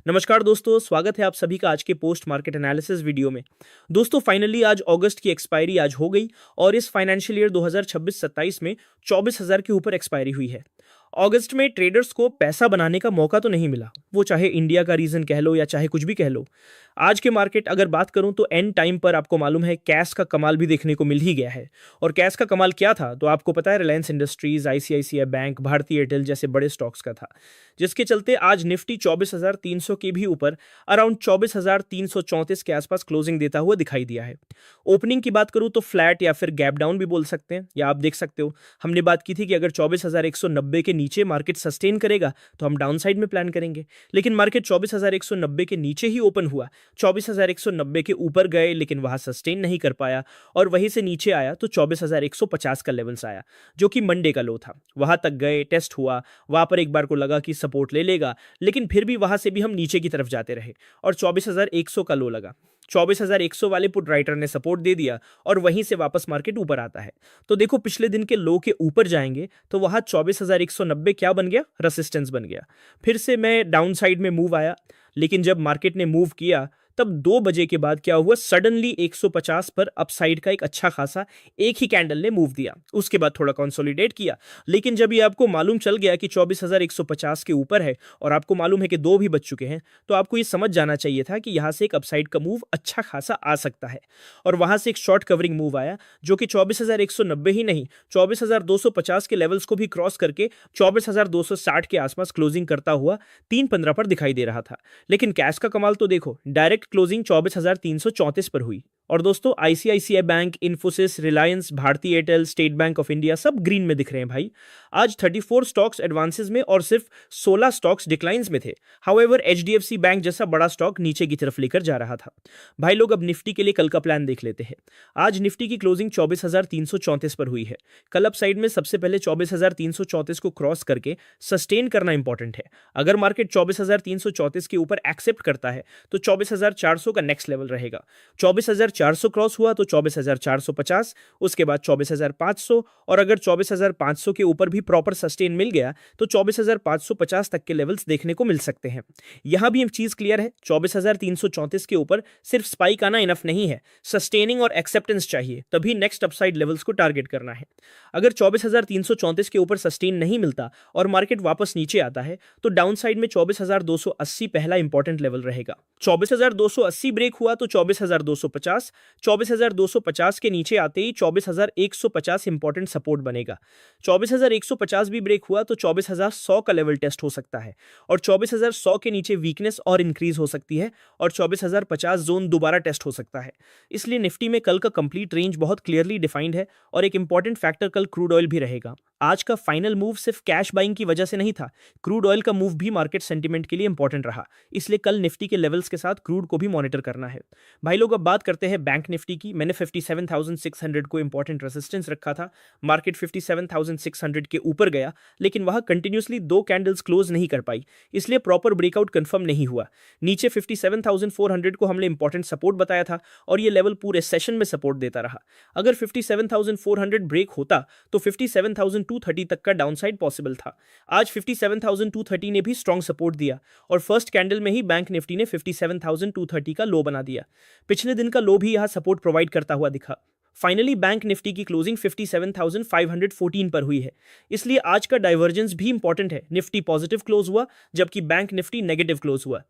नमस्कार दोस्तों, स्वागत है आप सभी का आज के पोस्ट मार्केट एनालिसिस वीडियो में। दोस्तों फाइनली आज अगस्त की एक्सपायरी आज हो गई और इस फाइनेंशियल ईयर 2026-27 में 24,000 के ऊपर एक्सपायरी हुई है। अगस्त में ट्रेडर्स को पैसा बनाने का मौका तो नहीं मिला, वो चाहे इंडिया का रीजन कह लो या चाहे कुछ भी कह लो। आज के मार्केट अगर बात करूं तो एंड टाइम पर आपको मालूम है कैश का कमाल भी देखने को मिल ही गया है। और कैश का कमाल क्या था तो आपको पता है, Reliance Industries, ICICI Bank, Bharti Airtel जैसे बड़े स्टॉक्स का था, जिसके चलते आज निफ्टी 24,300 के भी ऊपर अराउंड 24,334 के आसपास क्लोजिंग देता हुआ दिखाई दिया है। ओपनिंग की बात करूं तो फ्लैट या फिर गैप डाउन भी बोल सकते हैं, या आप देख सकते हो हमने बात की थी कि अगर 24,190 के नीचे मार्केट सस्टेन करेगा तो हम डाउन साइड में प्लान करेंगे, लेकिन मार्केट 24,190 के नीचे ही ओपन हुआ, 24,190 के ऊपर गए लेकिन वहां सस्टेन नहीं कर पाया और वहीं से नीचे आया तो 24,150 का लेवल्स आया, जो कि मंडे का लो था। वहां तक गए, टेस्ट हुआ, वहां पर एक बार को लगा कि सपोर्ट ले लेगा, लेकिन फिर भी वहां से भी हम नीचे की तरफ जाते रहे और 24,100 का लो लगा। 24,100 वाले पुट राइटर ने सपोर्ट दे दिया और वहीं से वापस मार्केट ऊपर आता है। तो देखो पिछले दिन के लो के ऊपर जाएंगे तो वहां 24,190 क्या बन गया, रेसिस्टेंस बन गया। फिर से मैं डाउन साइड में मूव आया, लेकिन जब मार्केट ने मूव किया तब 2 बजे के बाद क्या हुआ, सडनली 150 पर अपसाइड का एक अच्छा खासा एक ही कैंडल ने मूव दिया। उसके बाद थोड़ा कंसोलिडेट किया, लेकिन जब ये आपको मालूम चल गया कि 24,150 के ऊपर है और आपको मालूम है कि 2 भी बज चुके हैं, तो आपको ये समझ जाना चाहिए था कि यहां से एक अपसाइड का मूव अच्छा खासा आ सकता है। और वहां से एक शॉर्ट कवरिंग मूव आया जो कि 24,190 ही नहीं, 24,250 के लेवल्स को भी क्रॉस करके 24,260 के आसपास क्लोजिंग करता हुआ 3:15 पर दिखाई दे रहा था। लेकिन कैश का कमाल तो देखो, डायरेक्ट क्लोजिंग 24,334 पर हुई। और दोस्तों ICICI Bank, Infosys, Reliance, Bharti Airtel, State Bank of India सब ग्रीन में दिख रहे हैं भाई। आज 34 स्टॉक्स एडवांसेस में और सिर्फ 16 स्टॉक्स डिक्लाइंस में थे। हाउएवर एचडीएफसी बैंक जैसा बड़ा स्टॉक नीचे की तरफ लेकर जा रहा था। भाई लोग, अब निफ्टी के लिए कल का प्लान देख लेते हैं। आज निफ्टी की क्लोजिंग 24,334 पर हुई है। कल अप साइड में सबसे पहले 24,334 को क्रॉस करके सस्टेन करना इंपॉर्टेंट है। अगर मार्केट 24,334 के ऊपर एक्सेप्ट करता है तो 24,400 का नेक्स्ट लेवल रहेगा। 24,400 क्रॉस हुआ तो 24,450, उसके बाद 24,500, और अगर 24,500 के ऊपर भी प्रॉपर सस्टेन मिल गया तो 24,550 तक के लेवल्स देखने को मिल सकते हैं। यहां भी एक चीज क्लियर है, 24,334 के ऊपर सिर्फ स्पाइक आना इनफ नहीं है, सस्टेनिंग और एक्सेप्टेंस चाहिए, तभी नेक्स्ट अपसाइड लेवल्स को टारगेट करना है। अगर 24,334 के ऊपर सस्टेन नहीं मिलता और मार्केट वापस नीचे आता है तो डाउन साइड में 24,280 पहला इंपॉर्टेंट लेवल रहेगा। 24,280 ब्रेक हुआ तो 24,250, 24,250 के नीचे आते ही 24,150 इंपॉर्टेंट सपोर्ट बनेगा। 24,150 भी ब्रेक हुआ तो 24,100 का लेवल टेस्ट हो सकता है और 24,100 के नीचे वीकनेस और इंक्रीज हो सकती है और 24,050 जोन दोबारा टेस्ट हो सकता है। इसलिए निफ्टी में कल का कंप्लीट रेंज बहुत क्लियरली डिफाइंड है और एक इंपॉर्टेंट फैक्टर कल क्रूड ऑयल भी रहेगा। आज का फाइनल मूव सिर्फ कैश बाइंग की वजह से नहीं था, क्रूड ऑयल का मूव भी मार्केट सेंटीमेंट के लिए इंपॉर्टेंट रहा, इसलिए कल निफ्टी के लेवल्स के साथ क्रूड को भी मॉनिटर करना है। भाई लोग, अब बात करते हैं बैंक निफ्टी की। मैंने 57,600 को इंपॉर्टेंट रेजिस्टेंस रखा था। मार्केट 57,600 के ऊपर गया, लेकिन वहां कंटिन्यूसली 2 कैंडल्स क्लोज नहीं कर पाई, इसलिए प्रॉपर ब्रेकआउट कंफर्म नहीं हुआ। नीचे 57,400 को हमने इंपॉर्टेंट सपोर्ट बताया था और ये लेवल पूरे सेशन में सपोर्ट देता रहा। अगर 57,400 ब्रेक होता तो 57,230 तक का डाउनसाइड पॉसिबल था। आज 57,230 ने भी स्ट्रॉन्ग सपोर्ट दिया और फर्स्ट कैंडल में ही बैंक निफ्टी ने 57,230 का लो बना दिया। पिछले दिन का लो भी यहां सपोर्ट प्रोवाइड करता हुआ दिखा। फाइनली बैंक निफ्टी की क्लोजिंग 57,514 पर हुई है, इसलिए आज का डाइवर्जेंस भी इंपॉर्टेंट है। निफ्टी पॉजिटिव क्लोज हुआ जबकि बैंक निफ्टी नेगेटिव क्लोज हुआ।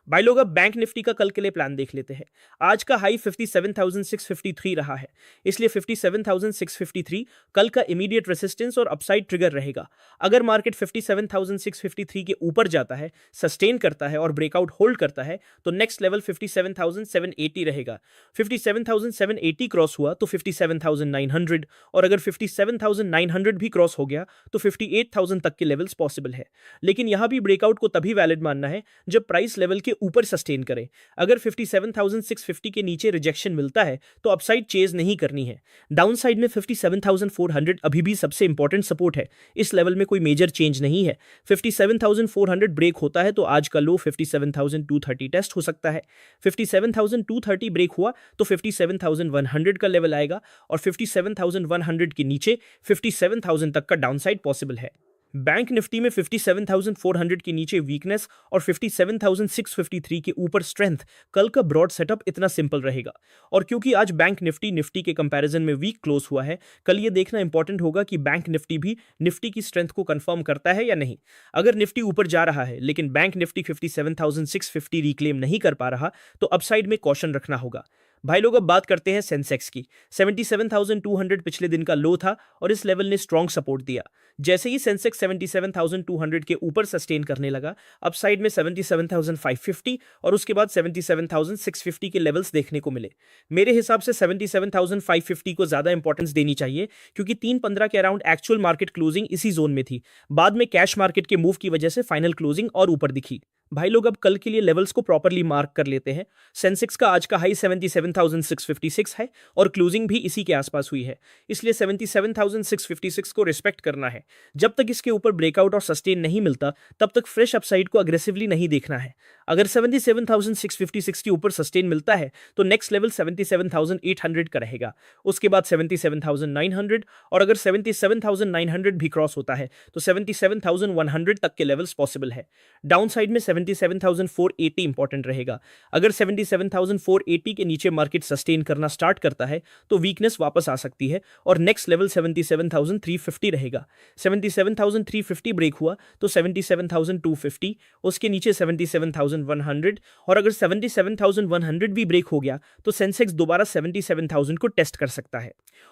भाई लोग, अब बैंक निफ्टी का कल के लिए प्लान देख लेते हैं। आज का हाई 57,653 रहा है, इसलिए 57,653 कल का इमीडिएट रेसिस्टेंस और अपसाइड ट्रिगर रहेगा। अगर मार्केट 57,653 के ऊपर जाता है, सस्टेन करता है और ब्रेकआउट होल्ड करता है तो नेक्स्ट लेवल 57,780 रहेगा। 57,780 क्रॉस हुआ तो 57,900, और अगर 57,900 भी क्रॉस हो गया तो 58,000 तक के लेवल्स पॉसिबल है। लेकिन यहां भी ब्रेकआउट को तभी वैलिड मानना है जब प्राइस लेवल के ऊपर सस्टेन करें। अगर 57,650 के नीचे रिजेक्शन मिलता है तो अपसाइड चेज नहीं करनी है। डाउन साइड में 57,400 अभी भी सबसे इंपॉर्टेंट सपोर्ट है, इस लेवल में कोई मेजर चेंज नहीं है। 57,400 ब्रेक होता है तो आज का लो 57,230 टेस्ट हो सकता है। 57,230 ब्रेक हुआ तो 57,100 का लेवल आएगा और 57,100 के नीचे 57,000 तक का डाउन साइड पॉसिबल है। बैंक निफ्टी में 57,400 के नीचे वीकनेस और 57,653 के ऊपर स्ट्रेंथ। कल का ब्रॉड सेटअप इतना सिंपल रहेगा। और क्योंकि आज बैंक निफ्टी के कंपैरिजन में वीक क्लोज हुआ है, कल ये देखना इंपॉर्टेंट होगा कि बैंक निफ्टी भी निफ्टी की स्ट्रेंथ को कंफर्म करता है या नहीं। अगर निफ्टी ऊपर जा रहा है लेकिन बैंक निफ्टी 57,650 रिक्लेम नहीं कर पा रहा, तो अपसाइड में कॉशन रखना होगा। भाई लोग, अब बात करते हैं सेंसेक्स की। 77,200 पिछले दिन का लो था और इस लेवल ने स्ट्रॉन्ग सपोर्ट दिया। जैसे ही सेंसेक्स 77,200 के ऊपर सस्टेन करने लगा, अपसाइड में 77,550 और उसके बाद 77,650 के लेवल्स देखने को मिले। मेरे हिसाब से 77,550 को ज्यादा इंपॉर्टेंस देनी चाहिए, क्योंकि 3:15 के अराउंड एक्चुअल मार्केट क्लोजिंग इसी जोन में थी। बाद में कैश मार्केट के मूव की वजह से फाइनल क्लोजिंग और ऊपर दिखी। भाई लोग, अब कल के लिए लेवल्स को प्रॉपर्ली मार्क कर लेते हैं। सेंसेक्स का आज का हाई 77,656 है और क्लोजिंग भी इसी के आसपास हुई है, इसलिए 77,656 को रिस्पेक्ट करना है। जब तक इसके ऊपर ब्रेकआउट और सस्टेन नहीं मिलता, तब तक फ्रेश अपसाइड को अग्रेसिवली नहीं देखना है। अगर 77,656 के ऊपर सस्टेन मिलता है तो नेक्स्ट लेवल 77,800 का रहेगा, उसके बाद 77,900, और अगर 77,900 भी क्रॉस होता है तो 77,100 तक के लेवल्स पॉसिबल है। डाउन साइड में 77,480 इंपॉर्टेंट रहेगा। अगर 77,480 के नीचे मार्केट सस्टेन करना स्टार्ट करता है तो वीकनेस वापस आ सकती है और नेक्स्ट लेवल 77,350 रहेगा। 77,350 ब्रेक हुआ तो 77,250, उसके नीचे 77,100, और अगर 77,100 भी ब्रेक हो गया तो सेंसेक्स दोबारा 77,000 को टेस्ट कर सकता है।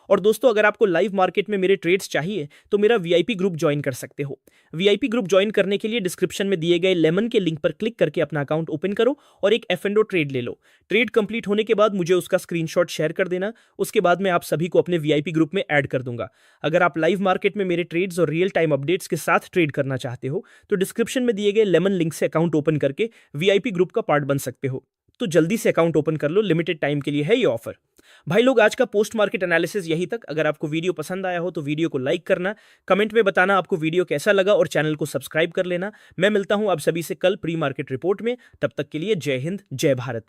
और दोस्तों, अगर आपको लाइव मार्केट में मेरे ट्रेड्स चाहिए तो मेरा वीआईपी ग्रुप ज्वाइन कर सकते हो। वीआईपी ग्रुप ज्वाइन करने के लिए डिस्क्रिप्शन में दिए गए लेमन के लिंक पर क्लिक करके अपना अकाउंट ओपन करो और एक F&O ट्रेड ले लो। ट्रेड कंप्लीट होने के बाद मुझे उसका स्क्रीनशॉट शेयर कर देना, उसके बाद मैं आप सभी को अपने वीआईपी ग्रुप में ऐड कर दूंगा। अगर आप लाइव मार्केट में मेरे ट्रेड्स और रियल टाइम अपडेट्स के साथ ट्रेड करना चाहते हो तो डिस्क्रिप्शन में दिए गए लेमन लिंक से अकाउंट ओपन करके वीआईपी ग्रुप का पार्ट बन सकते हो। तो जल्दी से अकाउंट ओपन कर लो, लिमिटेड टाइम के लिए है ये ऑफर। भाई लोग, आज का पोस्ट मार्केट एनालिसिस यही तक। अगर आपको वीडियो पसंद आया हो तो वीडियो को लाइक करना, कमेंट में बताना आपको वीडियो कैसा लगा और चैनल को सब्सक्राइब कर लेना। मैं मिलता हूं आप सभी से कल प्री मार्केट रिपोर्ट में। तब तक के लिए जय हिंद, जय भारत।